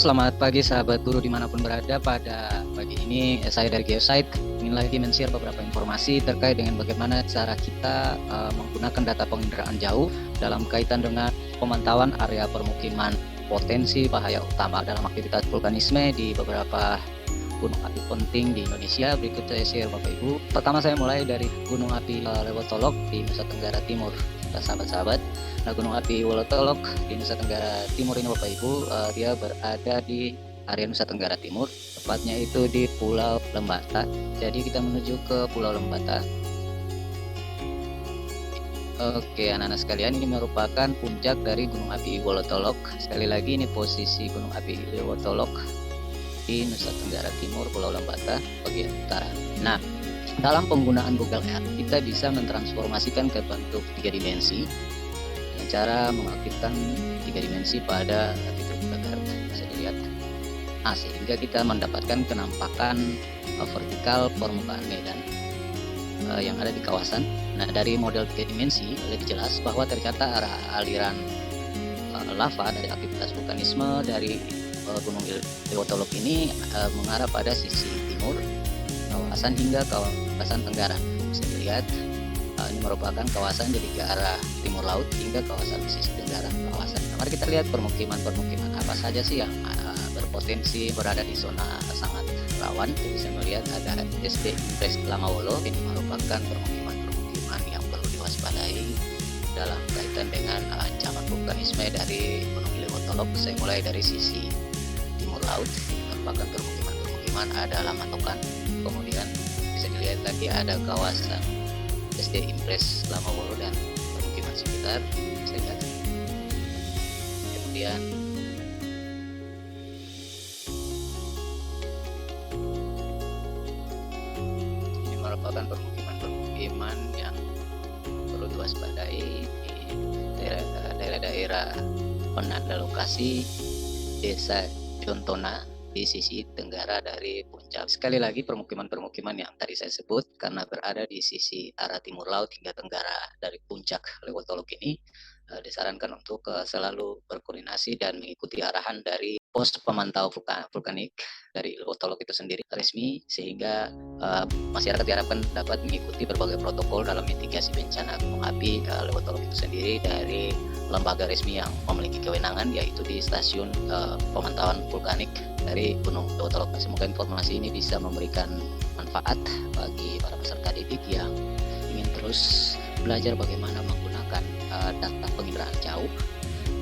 selamat pagi sahabat guru dimanapun berada. Pada pagi ini saya dari Geosite ingin lagi men-share beberapa informasi terkait dengan bagaimana cara kita menggunakan data penginderaan jauh dalam kaitan dengan pemantauan area permukiman potensi bahaya utama dalam aktivitas vulkanisme di beberapa gunung api penting di Indonesia. Berikut saya share Bapak Ibu. Pertama saya mulai dari Gunung Api Lewotolok di Nusa Tenggara Timur. Sahabat-sahabat, nah Gunung Api Lewotolok di Nusa Tenggara Timur ini Bapak Ibu, dia berada di area Nusa Tenggara Timur, tepatnya itu di Pulau Lembata. Jadi kita menuju ke Pulau Lembata. Oke anak-anak sekalian, ini merupakan puncak dari Gunung Api Lewotolok. Sekali lagi ini posisi Gunung Api Lewotolok di Nusa Tenggara Timur, Pulau Lembata, bagian utara. Nah, dalam penggunaan Google Earth, kita bisa mentransformasikan ke bentuk 3 dimensi dengan cara mengaktifkan 3 dimensi pada fitur Google Earth. Bisa dilihat. Nah, sehingga kita mendapatkan kenampakan vertikal permukaan medan yang ada di kawasan. Nah, dari model 3 dimensi lebih jelas bahwa ternyata arah aliran lava dari aktivitas vulkanisme dari Gunung Lewotolok ini mengarah pada sisi timur kawasan hingga kawasan tenggara. Bisa dilihat ini merupakan kawasan jadi ke arah timur laut hingga kawasan sisi tenggara kawasan. Nah, mari kita lihat permukiman apa saja sih yang berpotensi berada di zona sangat rawan. Jadi bisa melihat ada SD Impres Lamawolo, ini merupakan permukiman yang perlu diwaspadai dalam kaitan dengan ancaman vulkanisme dari Gunung Lewotolok. Saya mulai dari sisi timur laut, merupakan permukiman ada Lamatokan. Kemudian bisa dilihat lagi ada kawasan SD Impres Lamawolo dan permukiman sekitar, bisa lihat. Kemudian ini merupakan permukiman yang perlu diwaspadai di daerah-daerah penanda lokasi Desa Jontona di sisi tenggara dari puncak. Sekali lagi permukiman yang tadi saya sebut karena berada di sisi arah timur laut hingga tenggara dari puncak Lewotolok ini disarankan untuk selalu berkoordinasi dan mengikuti arahan dari pos pemantau vulkanik dari Lewotolok itu sendiri resmi, sehingga masyarakat diharapkan dapat mengikuti berbagai protokol dalam mitigasi bencana gunung api Lewotolok itu sendiri dari lembaga resmi yang memiliki kewenangan, yaitu di stasiun pemantauan vulkanik dari Gunung Lewotolok. Semoga informasi ini bisa memberikan manfaat bagi para peserta didik yang ingin terus belajar bagaimana menggunakan data penginderaan jauh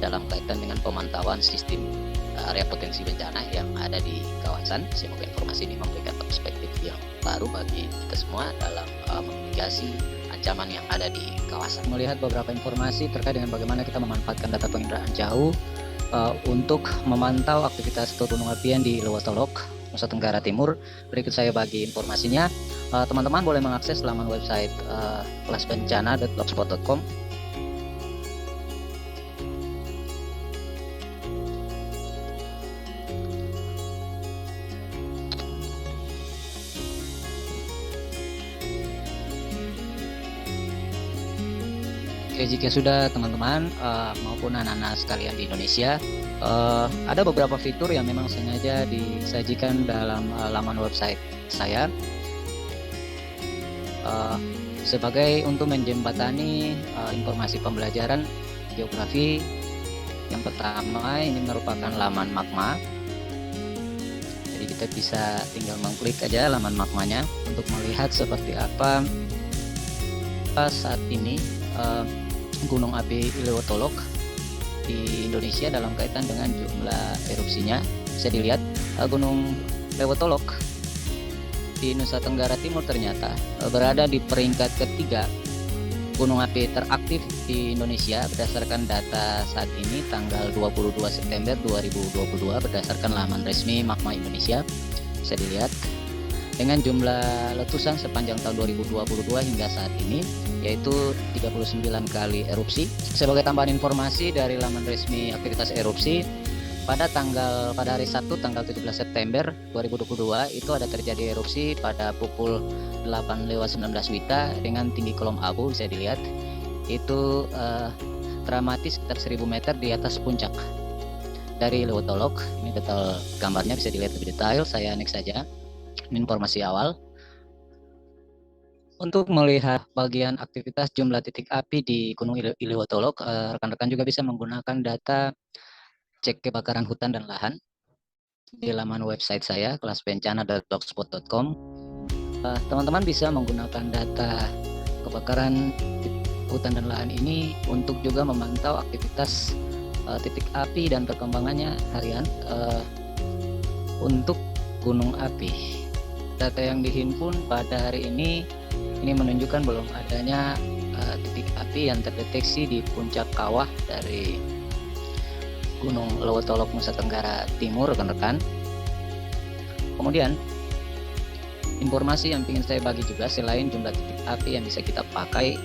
dalam kaitan dengan pemantauan sistem area potensi bencana yang ada di kawasan. Semoga informasi ini memberikan perspektif yang baru bagi kita semua dalam memitigasi ancaman yang ada di kawasan. Melihat beberapa informasi terkait dengan bagaimana kita memanfaatkan data penginderaan jauh untuk memantau aktivitas gunung apian di Lewotolok, Nusa Tenggara Timur. Berikut saya bagi informasinya. Teman-teman boleh mengakses laman website kelasbencana.blogspot.com. Oke, jika sudah teman-teman maupun anak-anak sekalian di Indonesia, ada beberapa fitur yang memang sengaja disajikan dalam laman website saya sebagai untuk menjembatani informasi pembelajaran geografi. Yang pertama ini merupakan laman magma. Jadi kita bisa tinggal mengklik aja laman magmanya untuk melihat seperti apa saat ini Gunung Api Lewotolok di Indonesia dalam kaitan dengan jumlah erupsinya. Bisa dilihat Gunung Lewotolok di Nusa Tenggara Timur ternyata berada di peringkat ketiga gunung api teraktif di Indonesia berdasarkan data saat ini tanggal 22 September 2022 berdasarkan laman resmi Magma Indonesia. Bisa dilihat dengan jumlah letusan sepanjang tahun 2022 hingga saat ini yaitu 39 kali erupsi. Sebagai tambahan informasi dari laman resmi aktivitas erupsi, pada hari Sabtu tanggal 17 September 2022 itu ada terjadi erupsi pada pukul 8:19 WITA dengan tinggi kolom abu. Bisa dilihat itu dramatis sekitar 1000 meter di atas puncak. dari Lewotolog. Ini detail gambarnya bisa dilihat lebih detail. Saya next saja. Ini informasi awal. Untuk melihat bagian aktivitas jumlah titik api di Gunung Lewotolog, rekan-rekan juga bisa menggunakan data cek kebakaran hutan dan lahan di laman website saya kelasbencana.blogspot.com. Teman-teman bisa menggunakan data kebakaran hutan dan lahan ini untuk juga memantau aktivitas titik api dan perkembangannya harian untuk gunung api. Data yang dihimpun pada hari ini menunjukkan belum adanya titik api yang terdeteksi di puncak kawah dari Gunung Lewotolog Nusa Tenggara Timur, rekan-rekan. Kemudian informasi yang ingin saya bagi juga, selain jumlah titik api yang bisa kita pakai,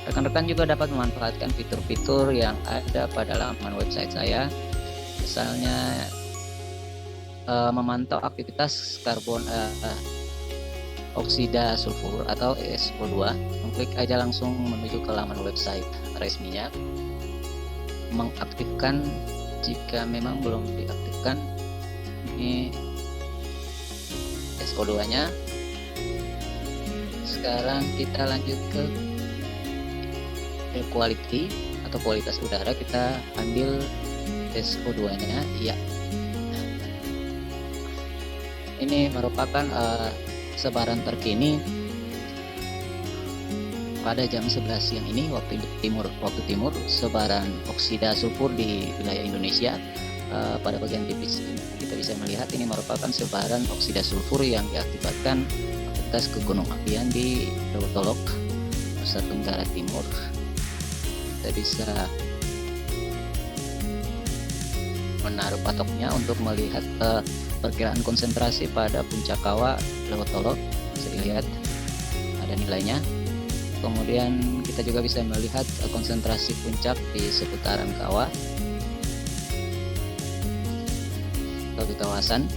rekan-rekan juga dapat memanfaatkan fitur-fitur yang ada pada laman website saya. Misalnya memantau aktivitas karbon oksida sulfur atau SO2. Klik aja langsung menuju ke laman website resminya. Mengaktifkan jika memang belum diaktifkan. Ini SO2 nya. Sekarang kita lanjut ke air quality atau kualitas udara. Kita ambil SO2 nya. Ya, ini merupakan sebaran terkini pada jam 11 siang ini waktu timur, sebaran oksida sulfur di wilayah Indonesia. Pada bagian tipis kita bisa melihat ini merupakan sebaran oksida sulfur yang diakibatkan aktivitas kegunung-apian di Lewotolog, Nusa Tenggara Timur. Kita bisa menaruh patoknya untuk melihat perkiraan konsentrasi pada puncak kawah Lewotolog. Bisa dilihat ada nilainya. Kemudian kita juga bisa melihat konsentrasi puncak di seputaran kawah atau di kawasan.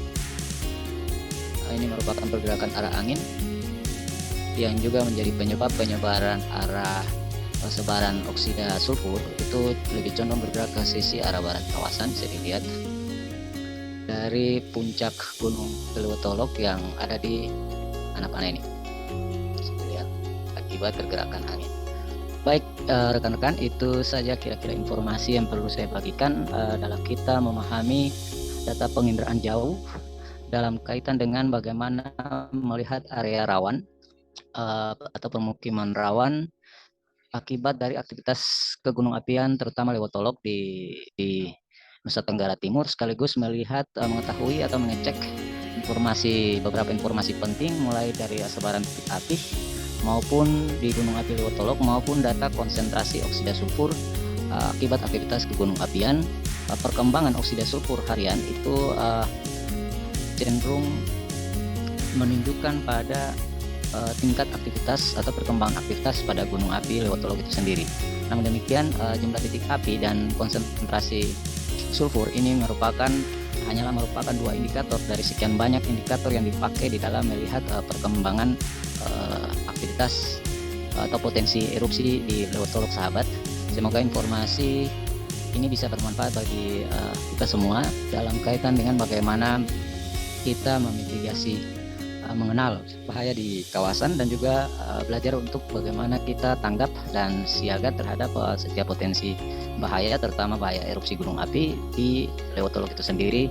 Ini merupakan pergerakan arah angin yang juga menjadi penyebab penyebaran arah sebaran oksida sulfur itu lebih condong bergerak ke sisi arah barat kawasan. Bisa dilihat dari puncak Gunung Lewotolog yang ada di panah ini. Akibat pergerakan angin. Baik, rekan-rekan, itu saja kira-kira informasi yang perlu saya bagikan dalam kita memahami data penginderaan jauh dalam kaitan dengan bagaimana melihat area rawan atau permukiman rawan akibat dari aktivitas kegunung apian terutama Lewotolog di Nusa Tenggara Timur, sekaligus melihat mengetahui atau mengecek beberapa informasi penting mulai dari sebaran titik api maupun di gunung api Lewotolog maupun data konsentrasi oksida sulfur akibat aktivitas kegunung apian. Perkembangan oksida sulfur harian itu cenderung menunjukkan pada tingkat aktivitas atau perkembangan aktivitas pada gunung api Lewotolog itu sendiri. Namun demikian, jumlah titik api dan konsentrasi sulfur ini hanyalah merupakan dua indikator dari sekian banyak indikator yang dipakai di dalam melihat perkembangan aktivitas atau potensi erupsi di Lewotolog, sahabat. Semoga informasi ini bisa bermanfaat bagi kita semua dalam kaitan dengan bagaimana kita memitigasi mengenal bahaya di kawasan dan juga belajar untuk bagaimana kita tanggap dan siaga terhadap setiap potensi bahaya, terutama bahaya erupsi gunung api di Lewotolog itu sendiri.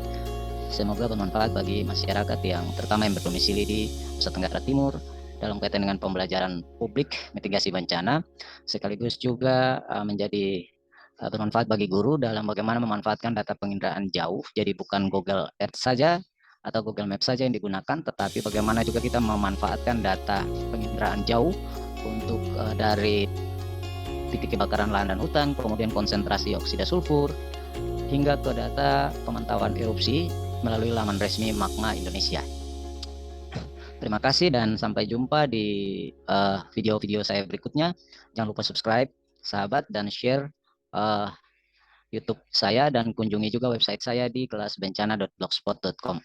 Semoga bermanfaat bagi masyarakat yang terutama yang berdomisili di Nusa Tenggara Timur dalam kaitan dengan pembelajaran publik mitigasi bencana, sekaligus juga menjadi bermanfaat bagi guru dalam bagaimana memanfaatkan data penginderaan jauh. Jadi bukan Google Earth saja atau Google Maps saja yang digunakan, tetapi bagaimana juga kita memanfaatkan data penginderaan jauh untuk dari titik kebakaran lahan dan hutan, kemudian konsentrasi oksida sulfur, hingga ke data pemantauan erupsi melalui laman resmi Magma Indonesia. Terima kasih dan sampai jumpa di video-video saya berikutnya. Jangan lupa subscribe, sahabat, dan share YouTube saya, dan kunjungi juga website saya di kelasbencana.blogspot.com.